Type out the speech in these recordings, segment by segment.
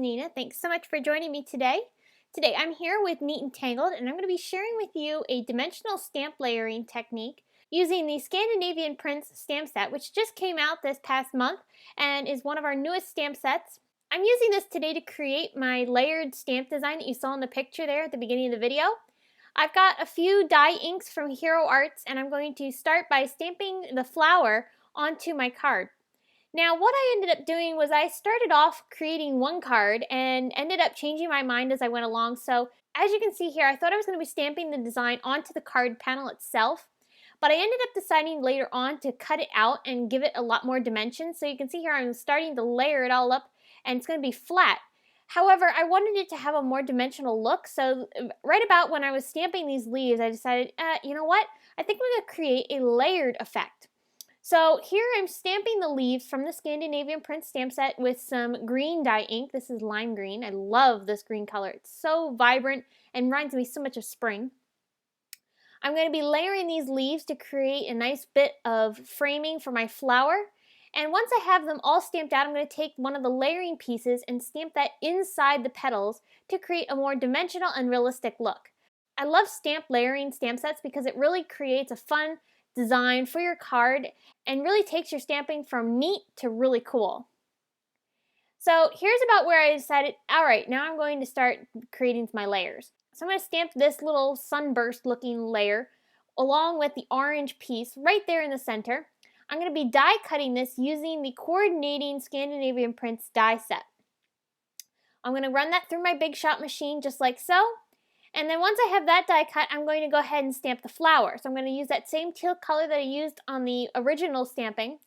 Nina. Thanks so much for joining me today. Today I'm here with Neat and Tangled, and I'm going to be sharing with you a dimensional stamp layering technique using the Scandinavian Prints stamp set, which just came out this past month and is one of our newest stamp sets. I'm using this today to create my layered stamp design that you saw in the picture there at the beginning of the video. I've got a few dye inks from Hero Arts, and I'm going to start by stamping the flower onto my card. Now, what I ended up doing was I started off creating one card and ended up changing my mind as I went along. So as you can see here, I thought I was going to be stamping the design onto the card panel itself, but I ended up deciding later on to cut it out and give it a lot more dimension. So you can see here I'm starting to layer it all up and it's going to be flat. However, I wanted it to have a more dimensional look, so right about when I was stamping these leaves, I decided, you know what? I think we're going to create a layered effect. So here I'm stamping the leaves from the Scandinavian Print stamp set with some green dye ink. This is lime green. I love this green color. It's so vibrant and reminds me so much of spring. I'm going to be layering these leaves to create a nice bit of framing for my flower. And once I have them all stamped out, I'm going to take one of the layering pieces and stamp that inside the petals to create a more dimensional and realistic look. I love stamp layering stamp sets because it really creates a fun design for your card and really takes your stamping from neat to really cool. So here's about where I decided, alright, now I'm going to start creating my layers. So I'm going to stamp this little sunburst looking layer along with the orange piece right there in the center. I'm going to be die cutting this using the coordinating Scandinavian Prints die set. I'm going to run that through my Big Shot machine just like so. And then once I have that die cut, I'm going to go ahead and stamp the flower. So I'm going to use that same teal color that I used on the original stamping.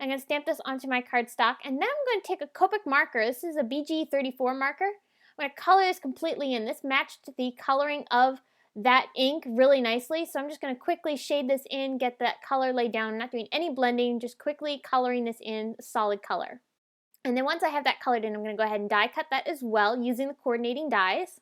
I'm going to stamp this onto my cardstock. And then I'm going to take a Copic marker. This is a BG34 marker. I'm going to color this completely in. This matched the coloring of that ink really nicely. So I'm just going to quickly shade this in, get that color laid down. I'm not doing any blending, just quickly coloring this in solid color. And then once I have that colored in, I'm going to go ahead and die cut that as well using the coordinating dies.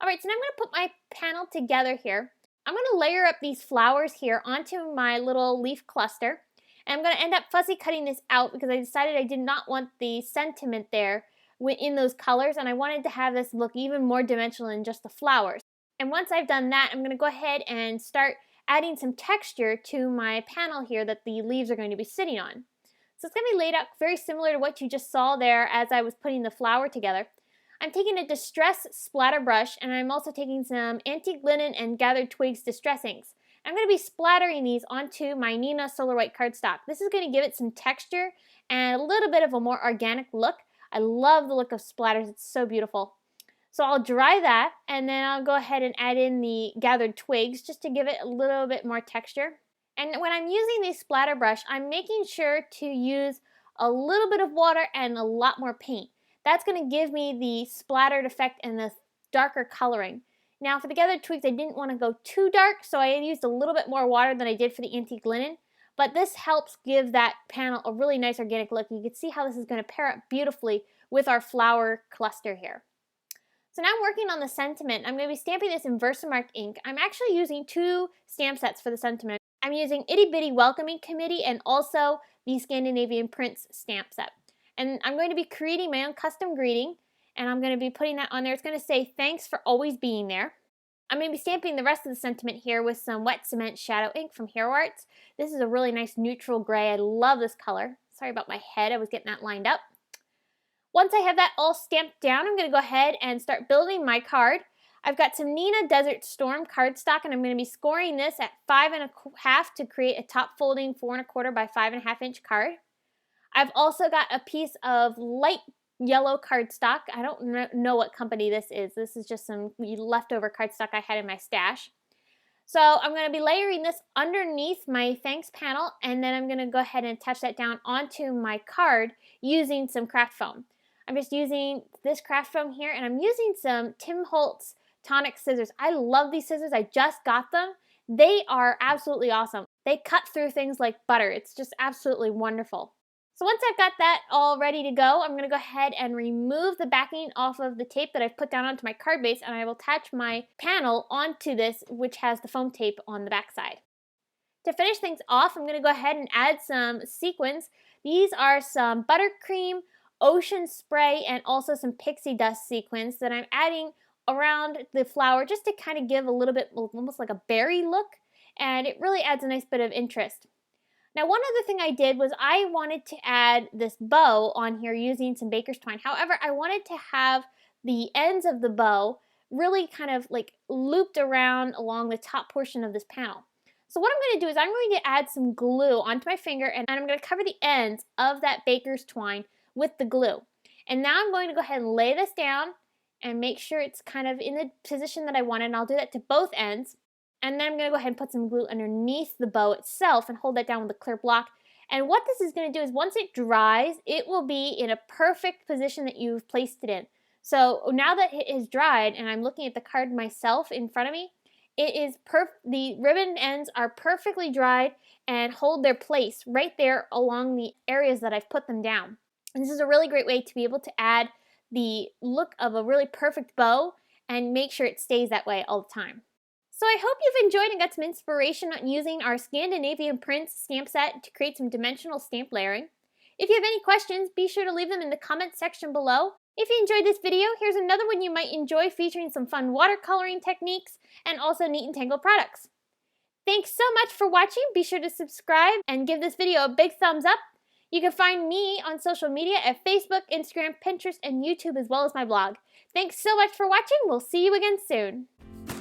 Alright, so now I'm going to put my panel together here. I'm going to layer up these flowers here onto my little leaf cluster. And I'm going to end up fussy cutting this out because I decided I did not want the sentiment there in those colors, and I wanted to have this look even more dimensional than just the flowers. And once I've done that, I'm going to go ahead and start adding some texture to my panel here that the leaves are going to be sitting on. So it's going to be laid out very similar to what you just saw there as I was putting the flower together. I'm taking a Distress splatter brush, and I'm also taking some Antique Linen and Gathered Twigs Distress inks. I'm going to be splattering these onto my Nina Solar White cardstock. This is going to give it some texture and a little bit of a more organic look. I love the look of splatters. It's so beautiful. So I'll dry that, and then I'll go ahead and add in the Gathered Twigs just to give it a little bit more texture. And when I'm using the splatter brush, I'm making sure to use a little bit of water and a lot more paint. That's going to give me the splattered effect and the darker coloring. Now for the Gathered Twigs, I didn't want to go too dark, so I used a little bit more water than I did for the Antique Linen. But this helps give that panel a really nice organic look. You can see how this is going to pair up beautifully with our flower cluster here. So now I'm working on the sentiment. I'm going to be stamping this in Versamark ink. I'm actually using two stamp sets for the sentiment. I'm using Itty Bitty Welcoming Committee and also the Scandinavian Prints stamp set. And I'm going to be creating my own custom greeting, and I'm going to be putting that on there. It's going to say, "Thanks for always being there." I'm going to be stamping the rest of the sentiment here with some wet cement shadow ink from Hero Arts. This is a really nice neutral gray. I love this color. Sorry about my head. I was getting that lined up. Once I have that all stamped down, I'm going to go ahead and start building my card. I've got some Nina Desert Storm cardstock, and I'm going to be scoring this at 5 1/2 to create a top folding 4 1/4 by 5 1/2 inch card. I've also got a piece of light yellow cardstock. I don't know what company this is. This is just some leftover cardstock I had in my stash. So I'm going to be layering this underneath my thanks panel, and then I'm going to go ahead and attach that down onto my card using some craft foam. I'm just using this craft foam here, and I'm using some Tim Holtz tonic scissors. I love these scissors. I just got them. They are absolutely awesome. They cut through things like butter. It's just absolutely wonderful. So once I've got that all ready to go, I'm going to go ahead and remove the backing off of the tape that I've put down onto my card base, and I will attach my panel onto this, which has the foam tape on the back side. To finish things off, I'm going to go ahead and add some sequins. These are some buttercream ocean spray and also some pixie dust sequins that I'm adding around the flower just to kind of give a little bit, almost like a berry look, and it really adds a nice bit of interest. Now, one other thing I did was I wanted to add this bow on here using some baker's twine. However, I wanted to have the ends of the bow really kind of like looped around along the top portion of this panel. So what I'm going to do is I'm going to add some glue onto my finger, and I'm going to cover the ends of that baker's twine with the glue. And now I'm going to go ahead and lay this down and make sure it's kind of in the position that I wanted, and I'll do that to both ends. And then I'm going to go ahead and put some glue underneath the bow itself and hold that down with a clear block. And what this is going to do is once it dries, it will be in a perfect position that you've placed it in. So now that it is dried and I'm looking at the card myself in front of me, it is the ribbon ends are perfectly dried and hold their place right there along the areas that I've put them down. And this is a really great way to be able to add the look of a really perfect bow and make sure it stays that way all the time. So I hope you've enjoyed and got some inspiration on using our Scandinavian prints stamp set to create some dimensional stamp layering. If you have any questions, be sure to leave them in the comments section below. If you enjoyed this video, here's another one you might enjoy featuring some fun watercoloring techniques and also Neat and Tangled products. Thanks so much for watching. Be sure to subscribe and give this video a big thumbs up. You can find me on social media at Facebook, Instagram, Pinterest, and YouTube, as well as my blog. Thanks so much for watching. We'll see you again soon.